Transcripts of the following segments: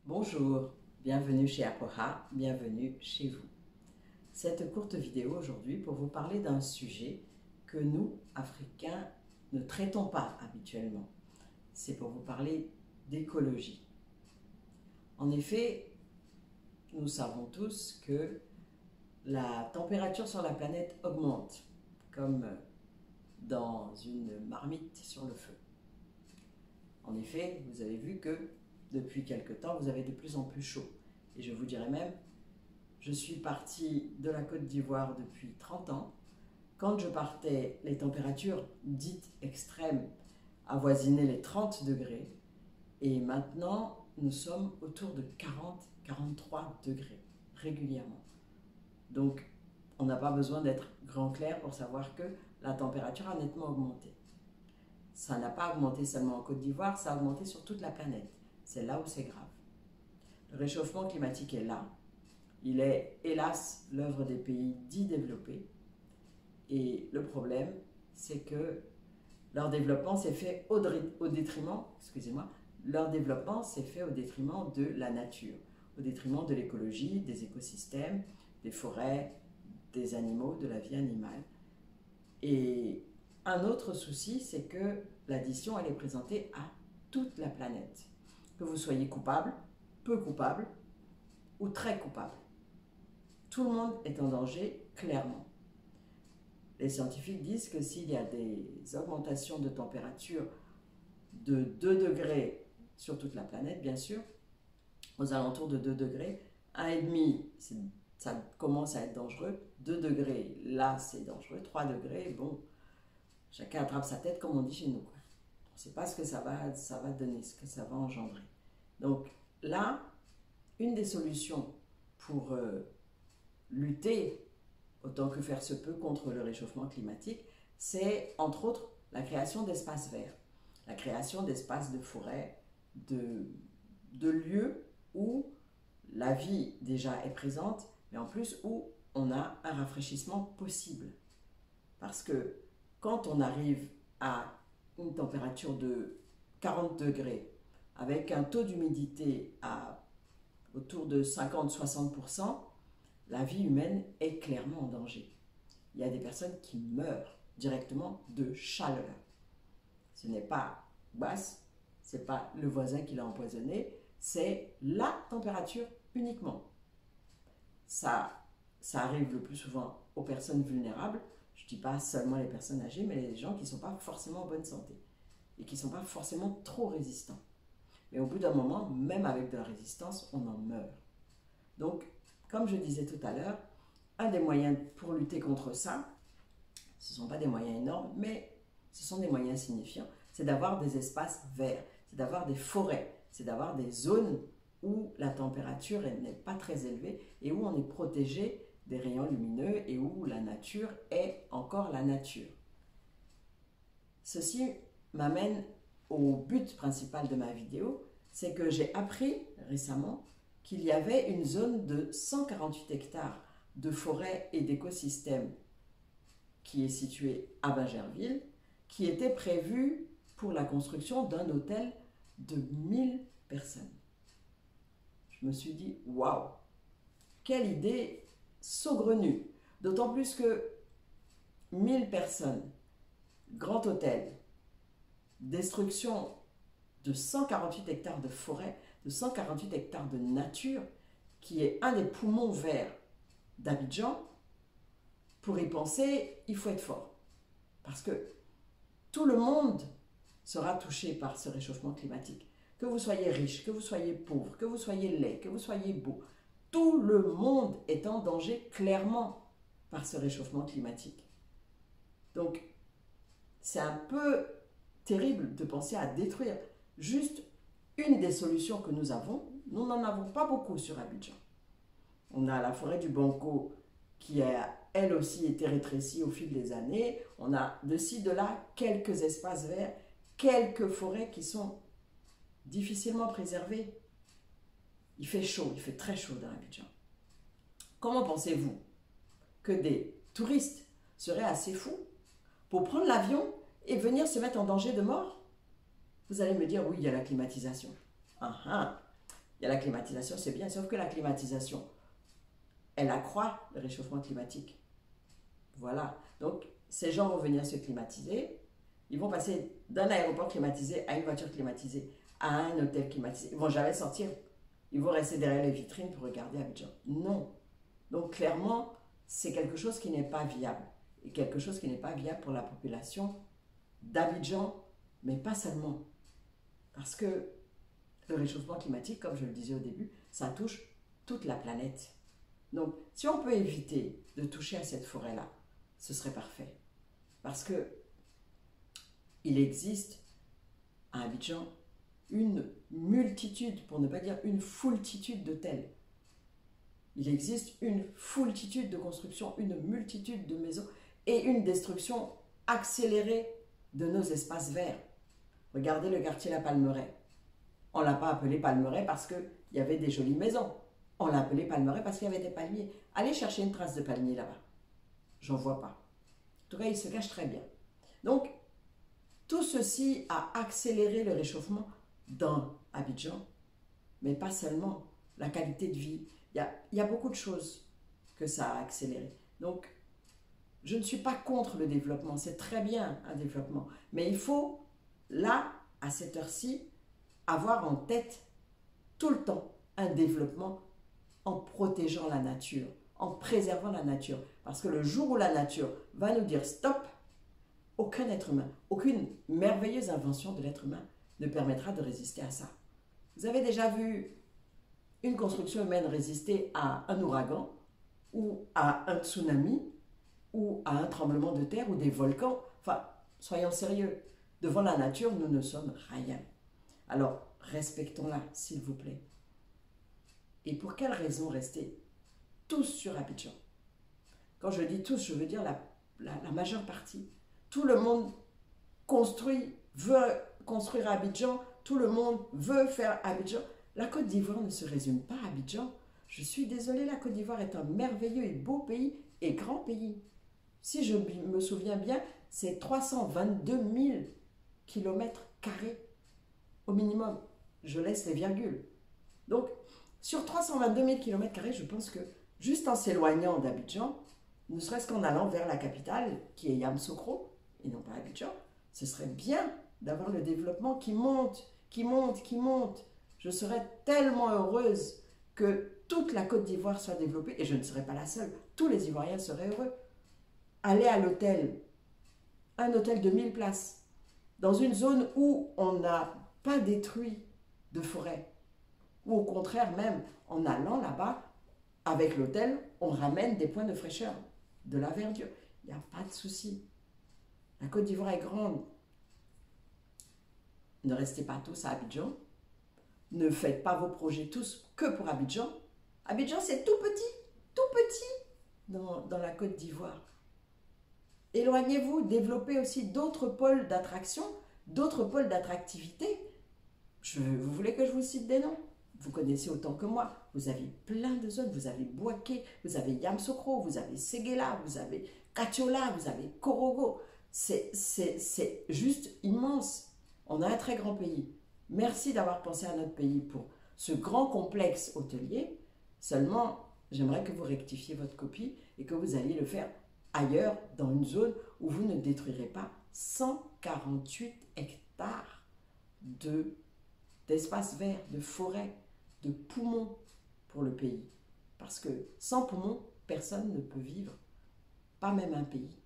Bonjour, bienvenue chez Apoha, bienvenue chez vous. Cette courte vidéo aujourd'hui pour vous parler d'un sujet que nous, Africains, ne traitons pas habituellement. C'est pour vous parler d'écologie. En effet, nous savons tous que la température sur la planète augmente, comme dans une marmite sur le feu. En effet, vous avez vu que depuis quelque temps, vous avez de plus en plus chaud. Et je vous dirais même, je suis partie de la Côte d'Ivoire depuis 30 ans. Quand je partais, les températures dites extrêmes avoisinaient les 30 degrés. Et maintenant, nous sommes autour de 40-43 degrés régulièrement. Donc, on n'a pas besoin d'être grand clair pour savoir que la température a nettement augmenté. Ça n'a pas augmenté seulement en Côte d'Ivoire, ça a augmenté sur toute la planète. C'est là où c'est grave. Le réchauffement climatique est là. Il est, hélas, l'œuvre des pays dits développés. Et le problème, c'est que leur développement s'est fait au détriment, leur développement s'est fait au détriment de la nature, au détriment de l'écologie, des écosystèmes, des forêts, des animaux, de la vie animale. Et un autre souci, c'est que l'addition, elle est présentée à toute la planète. Que vous soyez coupable, peu coupable ou très coupable. Tout le monde est en danger, clairement. Les scientifiques disent que s'il y a des augmentations de température de 2 degrés sur toute la planète, bien sûr, aux alentours de 2 degrés, 1,5, ça commence à être dangereux, 2 degrés, là c'est dangereux, 3 degrés, bon, chacun attrape sa tête comme on dit chez nous. On ne sait pas ce que ça va donner, ce que ça va engendrer. Donc là, une des solutions pour lutter autant que faire se peut contre le réchauffement climatique, c'est entre autres la création d'espaces verts, la création d'espaces de forêt, de lieux où la vie déjà est présente, mais en plus où on a un rafraîchissement possible. Parce que quand on arrive à une température de 40 degrés, avec un taux d'humidité autour de 50-60%, la vie humaine est clairement en danger. Il y a des personnes qui meurent directement de chaleur. Ce n'est pas basse, ce n'est pas le voisin qui l'a empoisonné, c'est la température uniquement. Ça arrive le plus souvent aux personnes vulnérables. Je ne dis pas seulement les personnes âgées, mais les gens qui ne sont pas forcément en bonne santé et qui ne sont pas forcément trop résistants. Mais au bout d'un moment, même avec de la résistance, on en meurt. Donc, comme je disais tout à l'heure, un des moyens pour lutter contre ça, ce ne sont pas des moyens énormes, mais ce sont des moyens signifiants, c'est d'avoir des espaces verts, c'est d'avoir des forêts, c'est d'avoir des zones où la température n'est pas très élevée et où on est protégé des rayons lumineux et où la nature est encore la nature. Ceci m'amène au but principal de ma vidéo, c'est que j'ai appris récemment qu'il y avait une zone de 148 hectares de forêt et d'écosystèmes qui est située à Bingerville, qui était prévue pour la construction d'un hôtel de 1000 personnes. Je me suis dit, waouh, quelle idée saugrenue, d'autant plus que 1000 personnes, grand hôtel, destruction de 148 hectares de forêt, de 148 hectares de nature, qui est un des poumons verts d'Abidjan. Pour y penser, il faut être fort. Parce que tout le monde sera touché par ce réchauffement climatique. Que vous soyez riche, que vous soyez pauvre, que vous soyez laid, que vous soyez beau, tout le monde est en danger clairement par ce réchauffement climatique. Donc, c'est un peu terrible de penser à détruire juste une des solutions que nous avons. Nous n'en avons pas beaucoup sur Abidjan. On a la forêt du Banco qui a elle aussi été rétrécie au fil des années. On a de ci, de là quelques espaces verts, quelques forêts qui sont difficilement préservées. Il fait chaud, il fait très chaud dans Abidjan. Comment pensez-vous que des touristes seraient assez fous pour prendre l'avion et venir se mettre en danger de mort? Vous allez me dire, oui, il y a la climatisation. Il y a la climatisation, c'est bien, sauf que la climatisation, elle accroît le réchauffement climatique. Voilà. Donc, ces gens vont venir se climatiser. Ils vont passer d'un aéroport climatisé à une voiture climatisée, à un hôtel climatisé. Ils ne vont jamais sortir. Ils vont rester derrière les vitrines pour regarder Abidjan. Non. Donc, clairement, c'est quelque chose qui n'est pas viable. Et quelque chose qui n'est pas viable pour la population d'Abidjan, mais pas seulement. Parce que le réchauffement climatique, comme je le disais au début, ça touche toute la planète. Donc, si on peut éviter de toucher à cette forêt-là, ce serait parfait. Parce que il existe à Abidjan une multitude, pour ne pas dire une foultitude d'hôtels. Il existe une foultitude de constructions, une multitude de maisons et une destruction accélérée de nos espaces verts. Regardez le quartier La Palmeraie. On ne l'a pas appelé Palmeraie parce qu'il y avait des jolies maisons. On l'a appelé Palmeraie parce qu'il y avait des palmiers. Allez chercher une trace de palmier là-bas. J'en vois pas. En tout cas, il se cache très bien. Donc, tout ceci a accéléré le réchauffement dans Abidjan, mais pas seulement. La qualité de vie, il y a beaucoup de choses que ça a accéléré. Donc, je ne suis pas contre le développement, c'est très bien un développement, mais il faut, là, à cette heure-ci, avoir en tête tout le temps un développement en protégeant la nature, en préservant la nature. Parce que le jour où la nature va nous dire stop, aucun être humain, aucune merveilleuse invention de l'être humain ne permettra de résister à ça. Vous avez déjà vu une construction humaine résister à un ouragan ou à un tsunami ou à un tremblement de terre ou des volcans? Enfin, soyons sérieux, devant la nature, nous ne sommes rien. Alors, respectons-la, s'il vous plaît. Et pour quelle raison rester tous sur Abidjan? Quand je dis tous, je veux dire la majeure partie. Tout le monde veut construire Abidjan, tout le monde veut faire Abidjan. La Côte d'Ivoire ne se résume pas à Abidjan. Je suis désolée, la Côte d'Ivoire est un merveilleux et beau pays et grand pays. Si je me souviens bien, c'est 322 000 km² au minimum. Je laisse les virgules. Donc, sur 322 000 km², je pense que juste en s'éloignant d'Abidjan, ne serait-ce qu'en allant vers la capitale, qui est Yamoussoukro, et non pas Abidjan, ce serait bien d'avoir le développement qui monte, qui monte, qui monte. Je serais tellement heureuse que toute la Côte d'Ivoire soit développée, et je ne serais pas la seule, tous les Ivoiriens seraient heureux. Aller à l'hôtel, un hôtel de 1000 places, dans une zone où on n'a pas détruit de forêt, ou au contraire même, en allant là-bas, avec l'hôtel, on ramène des points de fraîcheur, de la verdure. Il n'y a pas de souci. La Côte d'Ivoire est grande. Ne restez pas tous à Abidjan. Ne faites pas vos projets tous que pour Abidjan. Abidjan, c'est tout petit dans la Côte d'Ivoire. Éloignez-vous, développez aussi d'autres pôles d'attraction, d'autres pôles d'attractivité. Vous voulez que je vous cite des noms? Vous connaissez autant que moi. Vous avez plein de zones. Vous avez Bouaké, vous avez Yamoussoukro, vous avez Séguéla, vous avez Katiola, vous avez Korogo. C'est juste immense. On a un très grand pays. Merci d'avoir pensé à notre pays pour ce grand complexe hôtelier. Seulement, j'aimerais que vous rectifiez votre copie et que vous alliez le faire ailleurs, dans une zone où vous ne détruirez pas 148 hectares d'espace vert, de forêt, de poumons pour le pays. Parce que sans poumons, personne ne peut vivre, pas même un pays.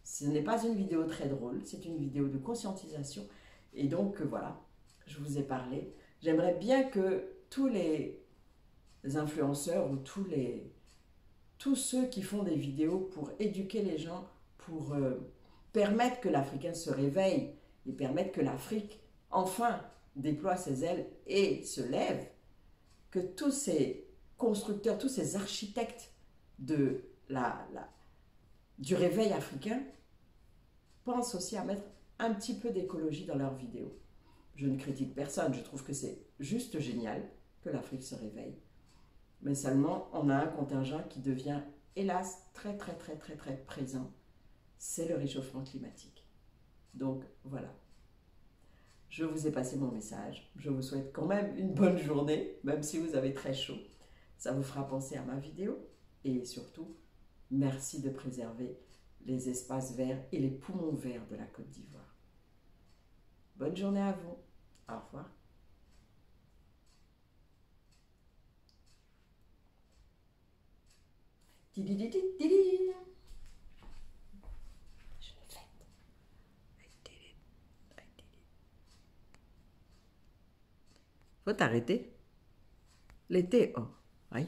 Ce n'est pas une vidéo très drôle, c'est une vidéo de conscientisation. Et donc, voilà, je vous ai parlé. J'aimerais bien que tous les influenceurs ou tous ceux qui font des vidéos pour éduquer les gens, pour permettre que l'Africain se réveille et permettre que l'Afrique, enfin, déploie ses ailes et se lève, que tous ces constructeurs, tous ces architectes du réveil africain pensent aussi à mettre un petit peu d'écologie dans leurs vidéos. Je ne critique personne, je trouve que c'est juste génial que l'Afrique se réveille. Mais seulement, on a un contingent qui devient, hélas, très présent. C'est le réchauffement climatique. Donc, voilà. Je vous ai passé mon message. Je vous souhaite quand même une bonne journée, même si vous avez très chaud. Ça vous fera penser à ma vidéo. Et surtout, merci de préserver les espaces verts et les poumons verts de la Côte d'Ivoire. Bonne journée à vous. Au revoir. Tidididididi. Je l'ai faite. Faut t'arrêter. L'été, oh, oui.